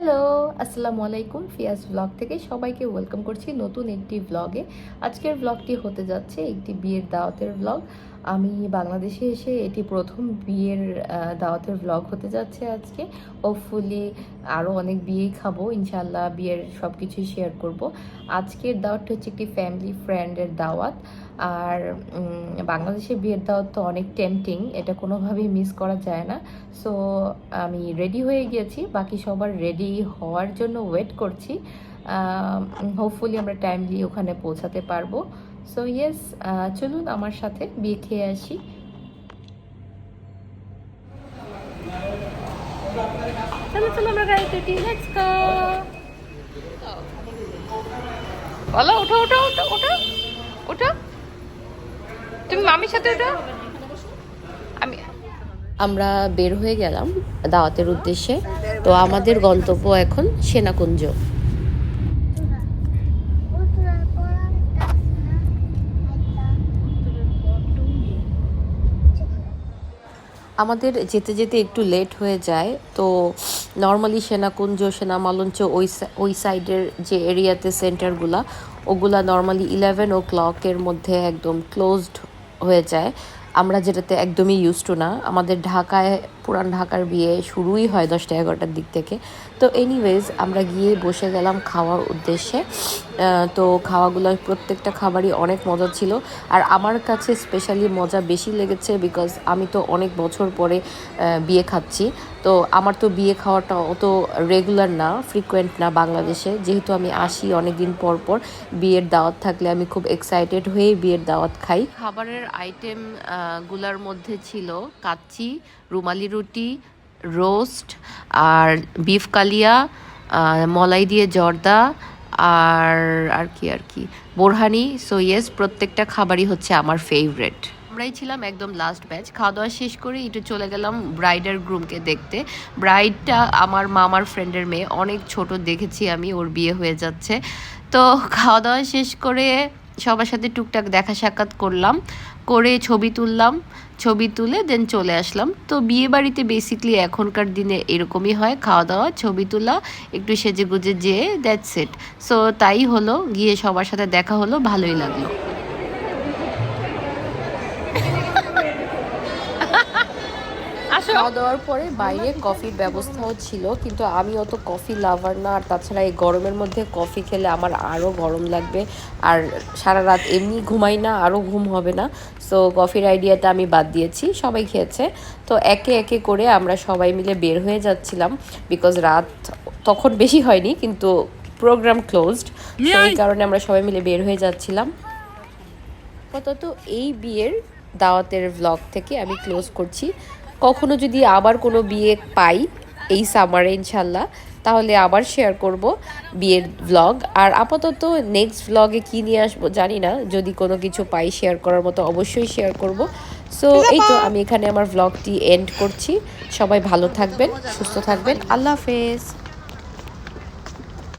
Hello, আসসালামু আলাইকুম। Fiaz blog থেকে সবাইকে ওয়েলকাম করছি নতুন একটি ব্লগে। আজকের ব্লগটি হতে যাচ্ছে একটি বিয়ের দাওয়াতের ব্লগ। আমি বাংলাদেশে এসে এটি প্রথম বিয়ের দাওয়াতের ব্লগ হতে যাচ্ছে আজকে। হোপফুলি আরও অনেক বিয়েই খাবো ইনশাল্লাহ, বিয়ের সব কিছুই শেয়ার করব। আজকের দাওয়াতটা হচ্ছে একটি ফ্যামিলি ফ্রেন্ডের দাওয়াত। আর বাংলাদেশে বিয়ের দাওয়াত তো অনেক টেম্পটিং, এটা কোনোভাবেই মিস করা যায় না। সো আমি রেডি হয়ে গিয়েছি, বাকি সবার রেডি হওয়ার জন্য ওয়েট করছি। হোপফুলি আমরা টাইমলি ওখানে পৌঁছাতে পারবো। সো ইয়েস, চলুন আমার সাথে বিয়ে খেয়ে আসি। চলো চলো আমরা গাড়িতে উঠি, লেটস গো। বলো ওঠো ওঠো ওঠো ওঠো ওঠো, তুমি মামির সাথে ওঠো। আমি আমরা বের হয়ে গেলাম দাওয়াতের উদ্দেশ্যে। তো আমাদের গন্তব্য এখন সেনাকুঞ্জ। আমাদের যেতে যেতে একটু লেট হয়ে যায়। তো নর্মালি সেনাকুঞ্জ, সেনামলঞ্চ ওই সাইডের যে এরিয়াতে সেন্টারগুলা, ওগুলা নর্মালি 11 o'clock-এর মধ্যে একদম ক্লোজড হয়ে যায়। আমরা যেটাতে একদমই ইউজ টু না। আমাদের ঢাকায়, পুরান ঢাকার বিয়ে শুরুই হয় 10টা-11টার দিক থেকে। তো এনিওয়েজ আমরা গিয়ে বসে গেলাম খাওয়ার উদ্দেশ্যে। তো খাওয়াগুলো প্রত্যেকটা খাবারই অনেক মজা ছিল। আর আমার কাছে স্পেশালি মজা বেশি লেগেছে বিকজ আমি তো অনেক বছর পরে বিয়ে খাচ্ছি। তো আমার তো বিয়ে খাওয়াটা অত রেগুলার না, ফ্রিকোয়েন্ট না বাংলাদেশে। যেহেতু আমি আসি অনেক দিন পর পর, বিয়ের দাওয়াত থাকলে আমি খুব এক্সাইটেড হয়েই বিয়ের দাওয়াত খাই। খাবারের আইটেম গুলার মধ্যে ছিল কাচ্চি, রুমালি রুটি, রোস্ট, আর বিফ কালিয়া, মলাই দিয়ে জর্দা, আর আর কি বোরহানি। সো ইয়েস, প্রত্যেকটা খাবারই হচ্ছে আমার ফেভারেট। আমরাই ছিলাম একদম লাস্ট ব্যাচ। খাওয়া দাওয়া শেষ করে একটু চলে গেলাম ব্রাইড আর গ্রুমকে দেখতে। ব্রাইডটা আমার মামার ফ্রেন্ডের মেয়ে, অনেক ছোট দেখেছি আমি, ওর বিয়ে হয়ে যাচ্ছে। তো খাওয়া দাওয়া শেষ করে সবার সাথে টুকটাক দেখা সাক্ষাৎ করলাম, করে ছবি তুললাম। ছবি তুলে দেন চলে আসলাম। তো বিয়ে বাড়িতে বেসিকলি এখনকার দিনে এরকমই হয়, খাওয়া দাওয়া, ছবি তোলা, একটু সেজে গুজে যেয়ে দ্যাটস ইট। সো তাই হলো, গিয়ে সবার সাথে দেখা হলো, ভালোই লাগলো। খাওয়া দাওয়ার পরে বাইরে কফির ব্যবস্থাও ছিল, কিন্তু আমি অত কফি লাভার না। আর তাছাড়া এই গরমের মধ্যে কফি খেলে আমার আরও গরম লাগবে, আর সারা রাত এমনি ঘুমাই না, আরও ঘুম হবে না। সো কফির আইডিয়াটা আমি বাদ দিয়েছি, সবাই খেয়েছে। তো একে একে করে আমরা সবাই মিলে বের হয়ে যাচ্ছিলাম, বিকজ রাত তখন বেশি হয়নি কিন্তু প্রোগ্রাম ক্লোজড। তো এই কারণে আমরা সবাই মিলে বের হয়ে যাচ্ছিলাম। আপাতত এই বিয়ের দাওয়াতের ভ্লগ থেকে আমি ক্লোজ করছি। কখনো যদি আবার কোনো বিয়ে পাই এই সামারে ইনশাল্লাহ, তাহলে আবার শেয়ার করব বিয়ের ভ্লগ। আর আপাতত নেক্সট ভ্লগে কী নিয়ে আসবো জানি না, যদি কোনো কিছু পাই শেয়ার করার মতো অবশ্যই শেয়ার করব। সো এই তো আমি এখানে আমার ভ্লগটি এন্ড করছি। সবাই ভালো থাকবেন, সুস্থ থাকবেন, আল্লাহ হাফেজ।